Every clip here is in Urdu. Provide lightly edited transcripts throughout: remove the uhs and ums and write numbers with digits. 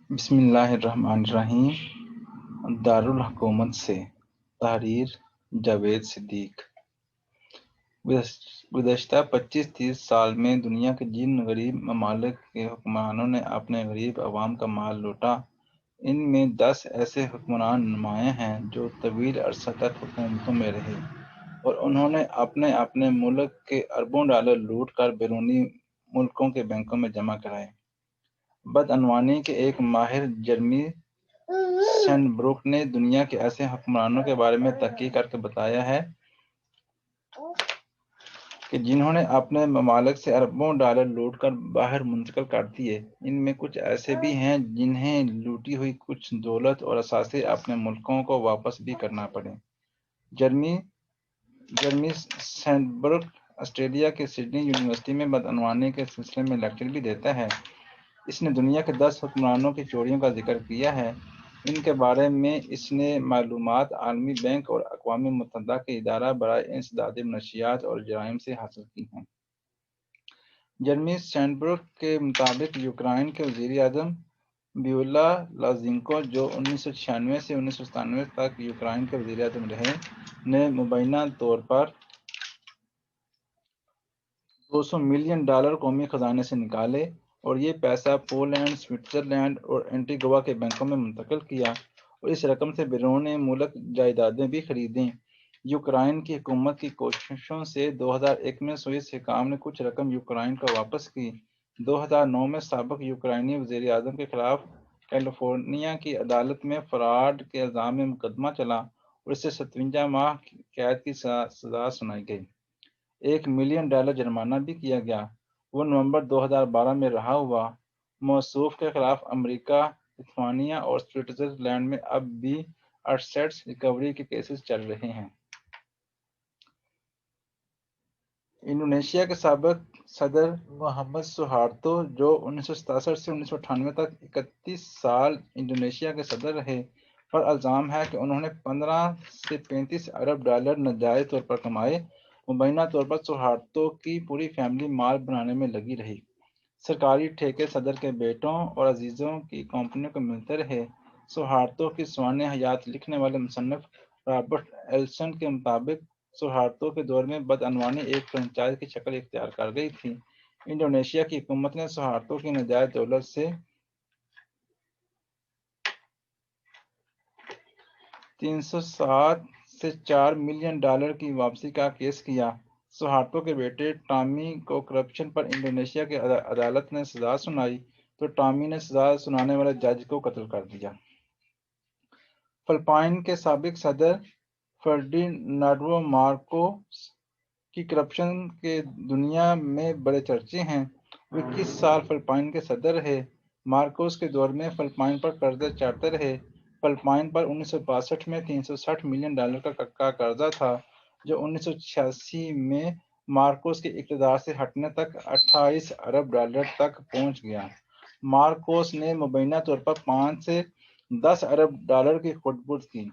بسم اللہ الرحمن الرحیم۔ دارالحکومت سے تحریر جاوید صدیق۔ گزشتہ 25-30 سال میں دنیا کے جن غریب ممالک کے حکمرانوں نے اپنے غریب عوام کا مال لوٹا، ان میں 10 ایسے حکمران نمایاں ہیں جو طویل عرصہ تک حکومتوں میں رہے اور انہوں نے اپنے اپنے ملک کے اربوں ڈالر لوٹ کر بیرونی ملکوں کے بینکوں میں جمع کرائے۔ بدعنوانی کے ایک ماہر جرمی سینڈبروک نے دنیا کے ایسے حکمرانوں کے بارے میں تحقیق کر کے بتایا ہے کہ جنہوں نے اپنے ممالک سے اربوں ڈالر لوٹ کر باہر منتقل کر دیے۔ ان میں کچھ ایسے بھی ہیں جنہیں لوٹی ہوئی کچھ دولت اور اثاثے اپنے ملکوں کو واپس بھی کرنا پڑے۔ جرمی سینڈبرگ آسٹریلیا کے سڈنی یونیورسٹی میں بدعنوانی کے سلسلے میں لیکچر بھی دیتا ہے۔ اس نے دنیا کے 10 حکمرانوں کی چوریوں کا ذکر کیا ہے۔ ان کے بارے میں اس نے معلومات عالمی بینک اور اقوام متحدہ کے ادارہ برائے انسداد منشیات اور جرائم سے حاصل کی ہیں۔ جرمی سینڈبرگ کے مطابق یوکرائن کے وزیر اعظم بیولا لازنکو، جو 1996 سے 1997 تک یوکرائن کے وزیر اعظم رہے، نے مبینہ طور پر $200 ملین قومی خزانے سے نکالے اور یہ پیسہ پولینڈ، سوئٹزرلینڈ اور اینٹیگوا کے بینکوں میں منتقل کیا اور اس رقم سے بیرون ملک جائیدادیں بھی خریدیں۔ یوکرائن کی حکومت کی کوششوں سے 2001 میں سوئس حکام نے کچھ رقم یوکرائن کو واپس کی۔ 2009 میں سابق یوکرائنی وزیر اعظم کے خلاف کیلیفورنیا کی عدالت میں فراڈ کے الزام میں مقدمہ چلا اور اسے 57 ماہ قید کی سزا سنائی گئی۔ $1 ملین جرمانہ بھی کیا گیا۔ وہ نومبر 2012 میں رہا ہوا۔ موصوف کے خلاف امریکہ، لتھوانیا اور سوئٹزرلینڈ میں اب بھی ایسیٹس ریکوری کے کیسز چل رہے ہیں۔ انڈونیشیا کے سابق صدر محمد سوہارتو، جو 1967 سے 1998 تک 31 سال انڈونیشیا کے صدر رہے، پر الزام ہے کہ انہوں نے $15 سے $35 ارب ناجائز طور پر کمائے۔ مبینہ طور پر سوہارتو کی پوری فیملی مال بنانے میں لگی رہی۔ سرکاری ٹھیکے صدر کے بیٹوں اور عزیزوں کی کمپنیوں کو ملتے رہے۔ سوہارتو کی سوانح حیات لکھنے والے مصنف رابرٹ ایلسن کے مطابق سوہارتو کے دور میں بدعنوانی ایک فرنچائز کی شکل اختیار کر گئی تھی۔ انڈونیشیا کی حکومت نے سوہارتو کی ناجائز دولت سے $307 سے $4 ملین کی واپسی کا کیس کیا۔ سوہارتو کے بیٹے ٹامی کو کرپشن پر انڈونیشیا کی عدالت نے سزا سنائی تو ٹامی نے سزا سنانے والے جج کو قتل کر دیا۔ فلپائن کے سابق صدر فرڈینانڈو مارکوس کی کرپشن کے دنیا میں بڑے چرچے ہیں۔ وہ 21 سال فلپائن کے صدر رہے۔ مارکوس کے دور میں فلپائن پر قرضے چڑھتے رہے۔ فلپائن پر 1962 میں $360 ملین کا قرضہ تھا، جو 1986 میں مارکوس کے اقتدار سے ہٹنے تک $28 ارب تک پہنچ گیا۔ مارکوس نے مبینہ طور پر $5 سے $10 ارب کی خود برد کی۔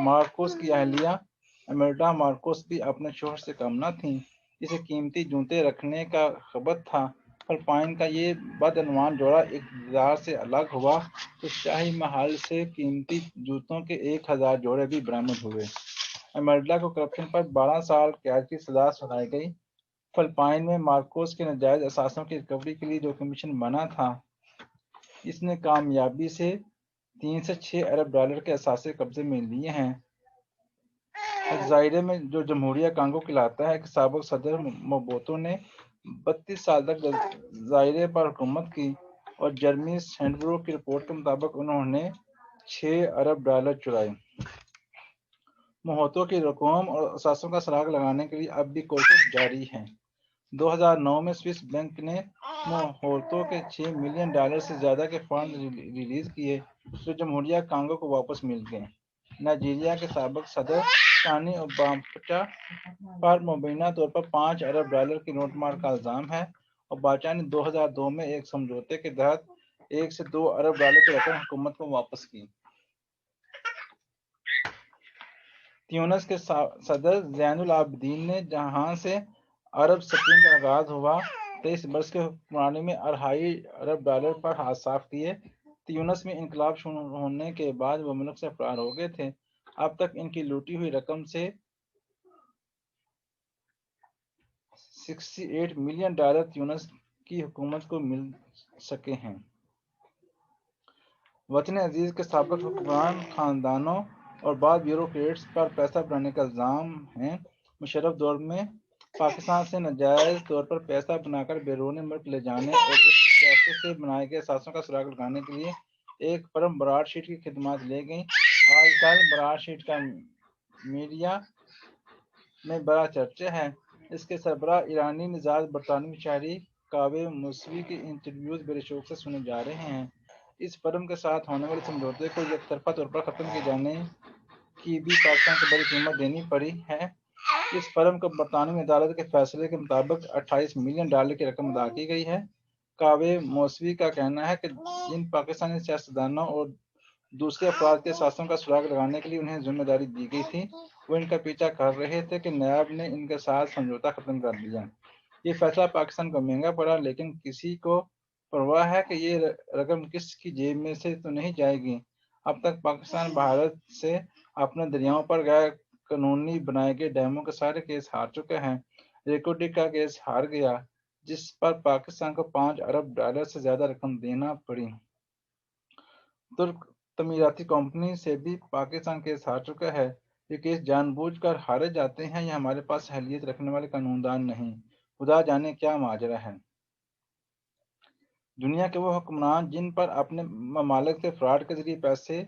مارکوس کی اہلیہ امیلڈا مارکوس بھی اپنے شوہر سے کم نہ تھیں، جسے قیمتی جوتے رکھنے کا خبت تھا۔ فلپائن کا یہ بدعنوان جوڑا اقتدار سے الگ ہوا تو شاہی محل سے قیمتی جوتوں کے 1000 جوڑے بھی برآمد ہوئے۔ امیلڈا کو کرپشن پر 12 سال قید کی سزا سنائی گئی۔ فلپائن میں مارکوس کے ناجائز اثاثوں کی ریکوری کے لیے جو کمیشن بنا تھا، اس نے کامیابی سے $3 سے $6 ارب کے اثاثے قبضے میں لیے ہیں۔ ظاہرے میں جو جمہوریہ کانگو کہلاتا ہے کہ سابق صدر موبوتو نے 32 سال تک ظاہرے پر حکومت کی اور جرمی سینڈبروک کی رپورٹ کے مطابق انہوں نے $6 ارب چرائے۔ موبوتو کی رقوم اور اثاثوں کا سراغ لگانے کے لیے اب بھی کوشش جاری ہے۔ 2009 میں سوئس بینک نے موبوتو کے $6 ملین سے زیادہ کے فنڈ ریلیز کیے جو جمہوریہ کانگو کو واپس مل گئے۔ نائجیریا کے سابق صدر سانی اوباچا پر مبینہ طور پر $5 ارب کی نوٹ مار کا الزام ہے۔ اوباچا نے 2002 میں ایک سمجھوتے کے تحت $1 سے $2 ارب کی رقم حکومت کو واپس کی۔ تیونس کے صدر زین العابدین نے جہاں سے عرب سپرنگ کا آغاز ہوا 23 برس کے حکمرانی میں $2.5 ارب پر ہاتھ صاف کیے۔ تیونس میں انقلاب شروع ہونے کے بعد وہ ملک سے فرار ہو گئے تھے۔ اب تک ان کی لوٹی ہوئی رقم سے $68 ملین تیونس کی حکومت کو مل سکے ہیں۔ وطن عزیز کے سابق حکمران خاندانوں اور بعض بیوروکریٹس پر پیسہ بنانے کا الزام ہے۔ مشرف دور میں پاکستان سے ناجائز طور پر پیسہ بنا کر بیرون ملک لے جانے اور اس پیسے سے بنائے گئے اثاثوں کا سراغ لگانے کے لیے ایک فرم براڈ شیٹ کی خدمات لے گئی۔ آج کل براڈ شیٹ کا میڈیا میں بڑا چرچا ہے۔ اس کے سربراہ ایرانی نژاد برطانوی شہری کاوے موسوی کے انٹرویوز بڑے شوق سے سنے جا رہے ہیں۔ اس فرم کے ساتھ ہونے والے سمجھوتے کو یک طرفہ طور پر ختم کیے جانے کی بھی پاکستان کو بڑی قیمت دینی پڑی ہے۔ اس فرم کو برطانوی عدالت کے فیصلے کے مطابق $28 ملین کی رقم ادا کی گئی ہے۔ کاوے موسوی کا کہنا ہے کہ جن پاکستانی سیاستدانوں اور دوسرے افراد کے اثاثوں کا سراغ لگانے کے لیے انہیں ذمہ داری دی گئی تھی، وہ ان کا پیچھا کر رہے تھے کہ نیب نے ان کے ساتھ سمجھوتہ ختم کر دیا۔ یہ فیصلہ پاکستان کو مہنگا پڑا، لیکن کسی کو پرواہ ہے کہ یہ رقم کس کی جیب میں سے تو نہیں جائے گی۔ اب تک پاکستان بھارت سے اپنے دریاؤں پر غیر قانونی بنائے گئے ڈیموں کے سارے کیس ہار چکے ہیں۔ ریکوڈک کا کیس ہار گیا، جس پر پاکستان کو $5 ارب سے زیادہ رقم دینا پڑی۔ ترک تعمیراتی کمپنی سے بھی پاکستان کیس ہار چکا ہے۔ یہ کیس جان بوجھ کر ہارے جاتے ہیں یا ہمارے پاس اہلیت رکھنے والے قانون دان نہیں؟ خدا جانے کیا ماجرا ہے۔ دنیا کے وہ حکمران جن پر اپنے ممالک سے فراڈ کے ذریعے پیسے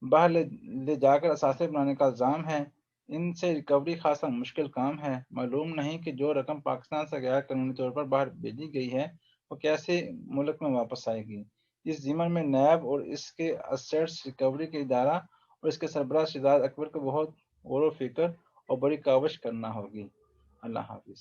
باہر لے جا کر اثاثے بنانے کا الزام ہے، ان سے ریکوری خاصا مشکل کام ہے۔ معلوم نہیں کہ جو رقم پاکستان سے غیر قانونی طور پر باہر بھیجی گئی ہے وہ کیسے ملک میں واپس آئے گی۔ اس ضمن میں نیب اور اس کے ایسٹس ریکوری کے ادارہ اور اس کے سربراہ شہزاد اکبر کو بہت غور و فکر اور بڑی کاوش کرنا ہوگی۔ اللہ حافظ۔